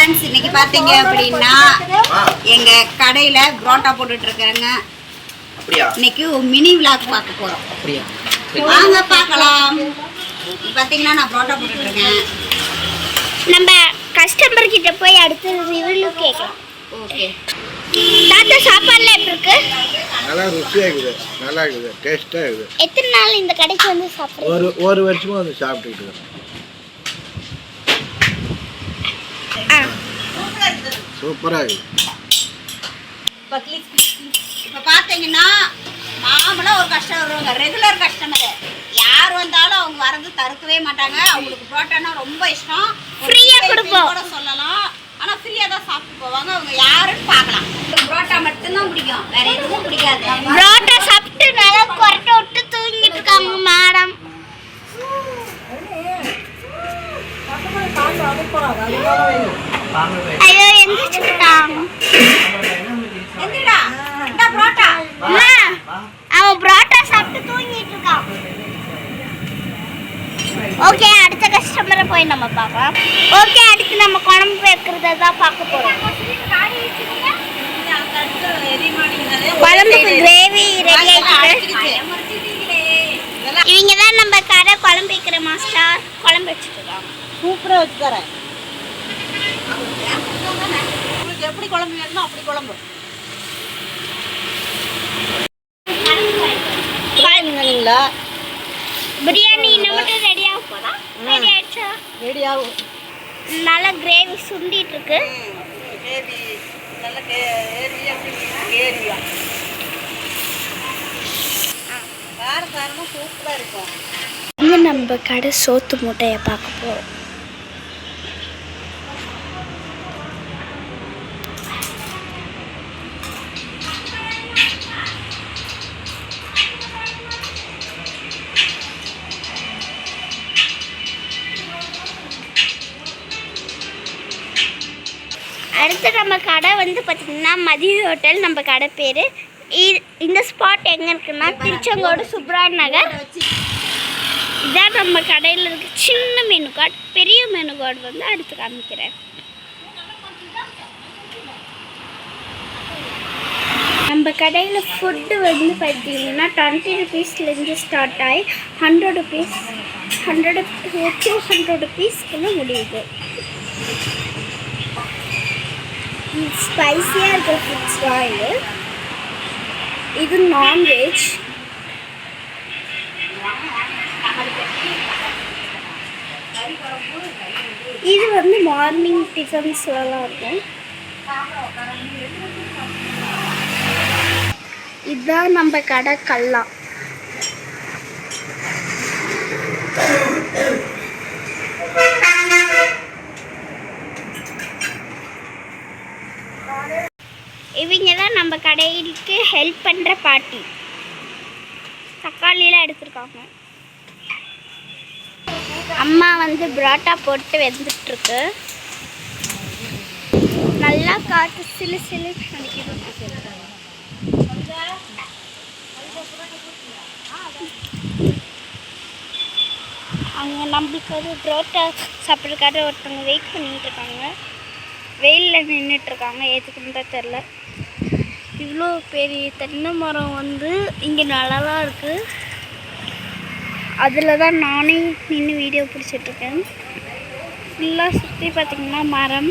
Friends, இன்னைக்கு பார்த்தீங்க அப்படின்னா எங்கள் கடையில் புரோட்டா போட்டுட்ருக்காங்க. இன்னைக்கு மினி விளாக் பார்க்க போகிறோம். வாங்க பார்க்கலாம். பார்த்தீங்கன்னா நான் புரோட்டா போட்டுட்ருக்கேன். நம்ம கஸ்டமர் கிட்ட போய் அடுத்து ரிவ்யூ கேட்கலாம். ஓகே தாத்தா, சாப்பாடுலாம் எப்படி இருக்கு? நல்லா ருசியாக இருக்குது, நல்லா இருக்குது, டேஸ்ட்டாக இருக்குது. எத்தனை நாள் இந்த கடைக்கு வந்து சாப்பிட்றீங்க? ஒரு வருஷமாக வந்து சாப்பிட்டுக்கிட்டு இருக்கேன். சூப்பராக இருக்குது. இப்போ பார்த்தீங்கன்னா மாமூலாக ஒரு கஸ்டமர் வருவாங்க, ரெகுலர் கஸ்டமரு. யார் வந்தாலும் அவங்க வரது தடுக்கவே மாட்டாங்க. அவங்களுக்கு புரோட்டானா ரொம்ப இஷ்டம். ஃப்ரீயாக கொடுப்போம் கூட சொல்லலாம். ஆனால் ஃப்ரீயாக தான் சாப்பிட்டு போவாங்க. அவங்க யாருன்னு பார்க்கலாம். புரோட்டா மட்டும்தான் பிடிக்கும், வேற எதுவும் பிடிக்காது. புரோட்டா சாப்பிட்டு நல்லா கொரட்டை விட்டு தூங்கிட்டு இருக்காங்க மேடம். ஐயோ, எந்திரிச்சுட்டாங்க. அவன் புரோட்டா சாப்பிட்டு தூங்கிட்டு இருக்கான். ஓகே, அடுத்த கஸ்டமரை போய் நம்ம பார்க்கலாம். ஓகே, அடுத்து நம்ம குழம்பு வைக்கிறத தான் பார்க்க போறோம். குழம்புக்கு கிரேவி ரெடி ஆயிடுச்சு. இவங்க தான் நம்ம கடை குழம்பு வைக்கிற மாஸ்டர். குழம்பு வச்சுட்டு இருக்காங்க. சூப்பராக வச்சு தரேன். உங்களுக்கு எப்படி குழம்பு வேணுமோ அப்படி குழம்பு. பிரியாணி இன்னும் மட்டும் ரெடி ஆக போதா? ரெடி ஆயிடுச்சா? ரெடி ஆகும். நல்லா கிரேவி சுண்டிட்டு இருக்கு. கிரேவி நல்ல கிரேவியா கிரேவியா காரமாக சூப்பராக இருக்கும். இங்கே நம்ம கடை சோத்து மூட்டையை பார்க்க போகிறோம். அடுத்து நம்ம கடை வந்து பார்த்திங்கன்னா மதிய ஹோட்டல். நம்ம கடை பேர். இந்த ஸ்பாட் எங்கே இருக்குன்னா திருச்செங்கோடு சுப்ரா நகர். இதான் நம்ம கடையில் இருக்க சின்ன மெனு கார்டு. பெரிய மெனு கார்டு வந்து அடுத்து காமிக்கிறேன். நம்ம கடையில் ஃபுட்டு வந்து பார்த்திங்கன்னா 20 ருபீஸ்லேருந்து ஸ்டார்ட் ஆகி 100 ருபீஸ் 100 ருபீஸ்க்குள்ள முடியுது. ஸ்பைஸியாக இருக்கிற ஃபுட்ஸ் தான் இது நான்வெஜ். இது வந்து மார்னிங் டிஃபன்ஸ்லாம் இருக்கும். இதுதான் நம்ம கடை கல்லா. இவங்க தான் நம்ம கடைக்கு ஹெல்ப் பண்ணுற பாட்டி. தக்காளியெலாம் எடுத்துருக்காங்க. அம்மா வந்து புரோட்டா போட்டு வெந்துட்டுருக்கு. நல்லா காற்று சிலு சிலு அடிக்குது. அங்கே நம்மளுக்கு வந்து புரோட்டா சாப்பிட்றதுக்காக ஒருத்தவங்க வெயிட் பண்ணிகிட்டு இருக்காங்க. வெயிலில் நின்றுட்டுருக்காங்க. எதுக்குன்னு தான் தெரில. இவ்வளோ பெரிய தென்னை மரம் வந்து இங்கே நல்லா இருக்குது. அதில் தான் நானே நின்று வீடியோ பிடிச்சிட்ருக்கேன். ஃபுல்லாக சுற்றி பார்த்திங்கன்னா மரம்.